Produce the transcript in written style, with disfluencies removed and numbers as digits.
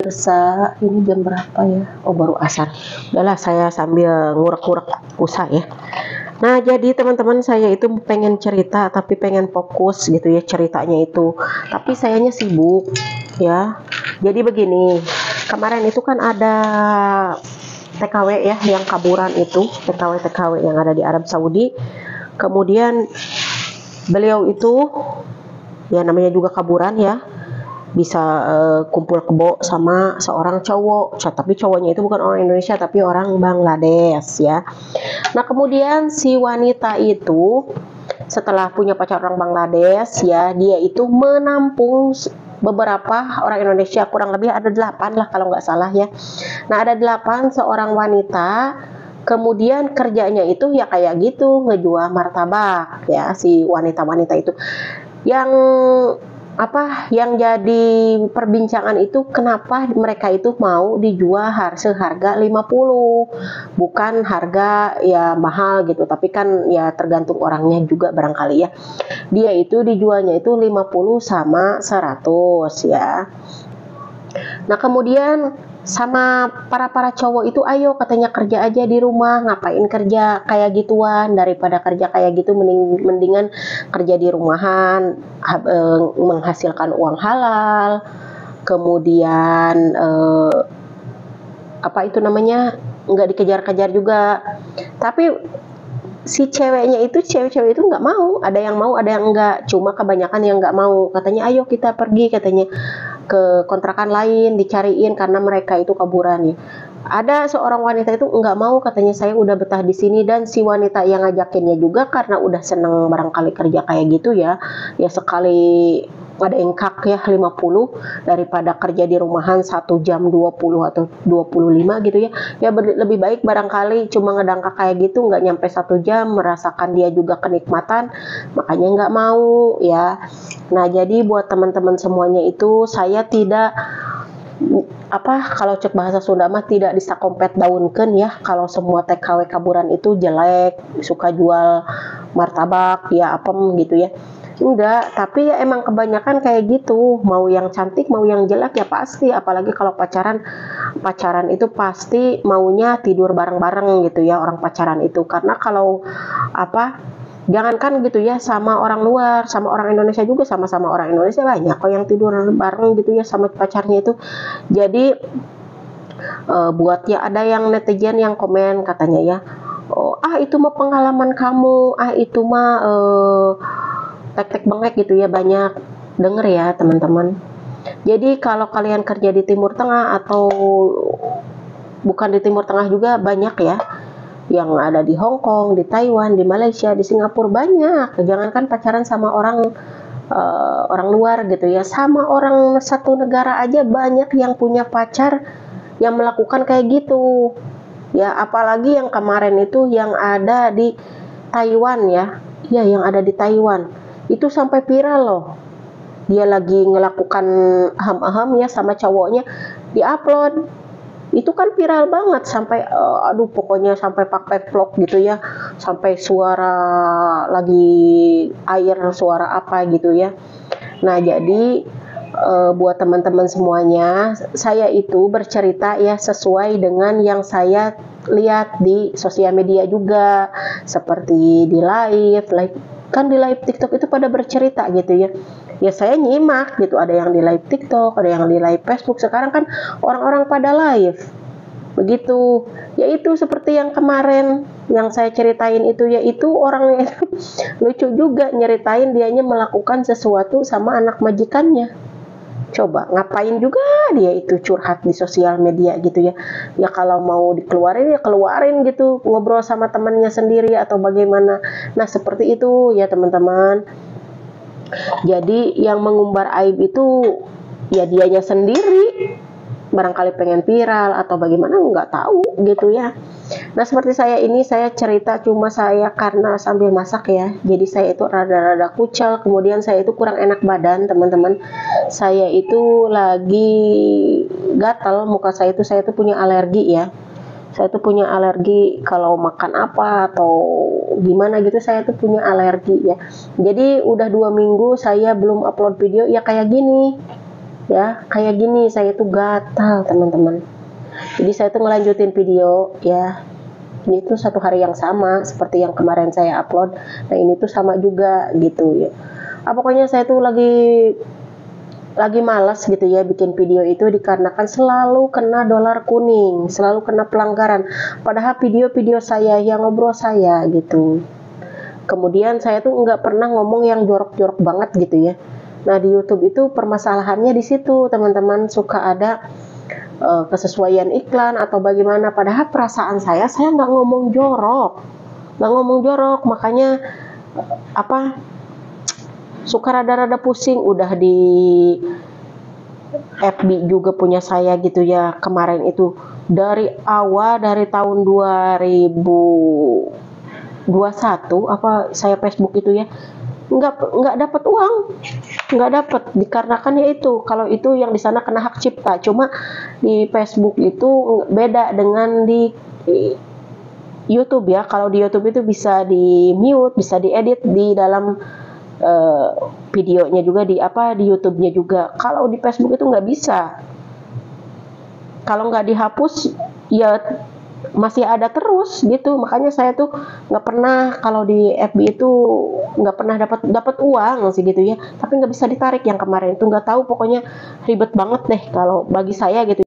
Pemirsa, ini jam berapa ya? Oh, baru asar. Udahlah, saya sambil ngurek-ngurek pulsa ya. Nah, jadi teman-teman, saya itu pengen cerita tapi pengen fokus gitu ya ceritanya itu. Tapi sayanya sibuk ya. Jadi begini, kemarin itu kan ada TKW ya yang kaburan itu, TKW yang ada di Arab Saudi. Kemudian beliau itu ya namanya juga kaburan ya, bisa kumpul kebo sama seorang cowok, tapi cowoknya itu bukan orang Indonesia tapi orang Bangladesh ya. Nah, kemudian si wanita itu setelah punya pacar orang Bangladesh ya, dia itu menampung beberapa orang Indonesia, kurang lebih ada 8 lah kalau nggak salah ya. Nah, ada 8 seorang wanita. Kemudian kerjanya itu ya kayak gitu, ngejual martabak ya si wanita-wanita itu. Yang jadi perbincangan itu kenapa mereka itu mau dijual seharga 50, bukan harga ya mahal gitu, tapi kan ya tergantung orangnya juga barangkali ya. Dia itu dijualnya itu 50 sama 100 ya. Nah, kemudian sama para cowok itu, ayo katanya kerja aja di rumah, ngapain kerja kayak gituan, daripada kerja kayak gitu mendingan kerja di rumahan, menghasilkan uang halal. Kemudian apa itu namanya, nggak dikejar-kejar juga. Tapi si cewek-cewek itu nggak mau, ada yang mau ada yang enggak, cuma kebanyakan yang nggak mau. Katanya ayo kita pergi katanya ke kontrakan lain dicariin karena mereka itu kaburan ya. Ada seorang wanita itu nggak mau, katanya saya udah betah di sini. Dan si wanita yang ngajakinnya juga karena udah seneng barangkali kerja kayak gitu ya sekali ada engkak ya 50 daripada kerja di rumahan 1 jam 20 atau 25 gitu ya lebih baik barangkali cuma ngedangkak kayak gitu, nggak nyampe 1 jam, merasakan dia juga kenikmatan, makanya nggak mau ya. Nah, jadi buat teman-teman semuanya itu saya tidak kalau cek bahasa Sunda mah tidak disakompet daunkeun ya kalau semua TKW kaburan itu jelek, suka jual martabak ya apem gitu ya. Enggak, tapi ya emang kebanyakan kayak gitu, mau yang cantik mau yang jelek ya pasti, apalagi kalau pacaran itu pasti maunya tidur bareng-bareng gitu ya orang pacaran itu. Karena kalau jangankan gitu ya sama orang luar, sama orang Indonesia juga, sama-sama orang Indonesia banyak kok yang tidur bareng gitu ya sama pacarnya itu. Jadi buat ya ada yang netizen yang komen katanya ya, itu mah pengalaman kamu, itu mah tek-tek bengek gitu ya, banyak denger ya teman-teman. Jadi kalau kalian kerja di Timur Tengah atau bukan di Timur Tengah juga banyak ya, yang ada di Hong Kong, di Taiwan, di Malaysia, di Singapura banyak. Jangankan pacaran sama orang luar gitu ya, sama orang satu negara aja banyak yang punya pacar yang melakukan kayak gitu ya. Apalagi yang kemarin itu yang ada di Taiwan ya, yang ada di Taiwan itu sampai viral loh. Dia lagi ngelakukan aham-aham ya sama cowoknya, diupload. Itu kan viral banget sampai pokoknya sampai pakai vlog gitu ya, sampai suara lagi air, suara apa gitu ya. Nah, jadi buat teman-teman semuanya, saya itu bercerita ya sesuai dengan yang saya lihat di sosial media juga, seperti di live kan di live TikTok itu pada bercerita gitu ya. Ya saya nyimak gitu, ada yang di live TikTok, ada yang di live Facebook. Sekarang kan orang-orang pada live begitu. Yaitu seperti yang kemarin yang saya ceritain itu, yaitu orangnya itu lucu juga, nyeritain dianya melakukan sesuatu sama anak majikannya. Coba ngapain juga dia itu curhat di sosial media gitu ya. Ya kalau mau dikeluarin ya keluarin gitu, ngobrol sama temannya sendiri atau bagaimana. Nah, seperti itu ya teman-teman. Jadi yang mengumbar aib itu ya dianya sendiri, barangkali pengen viral atau bagaimana, nggak tahu gitu ya. Nah, seperti saya ini, saya cerita cuma saya karena sambil masak ya, jadi saya itu rada-rada kucel, kemudian saya itu kurang enak badan teman-teman. Saya itu lagi gatal, muka saya itu punya alergi ya. Saya tuh punya alergi kalau makan apa atau gimana gitu, saya tuh punya alergi ya. Jadi udah 2 minggu saya belum upload video ya kayak gini. ya. Kayak gini saya tuh gatal teman-teman. Jadi saya tuh ngelanjutin video ya. Ini tuh satu hari yang sama seperti yang kemarin saya upload. Nah ini tuh sama juga gitu ya. Pokoknya saya tuh lagi malas gitu ya bikin video itu dikarenakan selalu kena dolar kuning, selalu kena pelanggaran. Padahal video-video saya yang ngobrol saya gitu. Kemudian saya tuh nggak pernah ngomong yang jorok-jorok banget gitu ya. Nah di YouTube itu permasalahannya di situ teman-teman, suka ada kesesuaian iklan atau bagaimana. Padahal perasaan saya nggak ngomong jorok, makanya apa suka rada-rada pusing. Udah di FB juga punya saya gitu ya, kemarin itu dari awal dari tahun 2021 apa saya Facebook itu ya nggak dapat uang, nggak dapat dikarenakan ya itu, kalau itu yang di sana kena hak cipta. Cuma di Facebook itu beda dengan di YouTube ya. Kalau di YouTube itu bisa di mute, bisa diedit di dalam videonya juga, di YouTube-nya juga. Kalau di Facebook itu nggak bisa. Kalau nggak dihapus ya masih ada terus gitu. Makanya saya tuh nggak pernah, kalau di FB itu nggak pernah dapat uang sih gitu ya, tapi nggak bisa ditarik. Yang kemarin itu nggak tahu, pokoknya ribet banget deh kalau bagi saya gitu.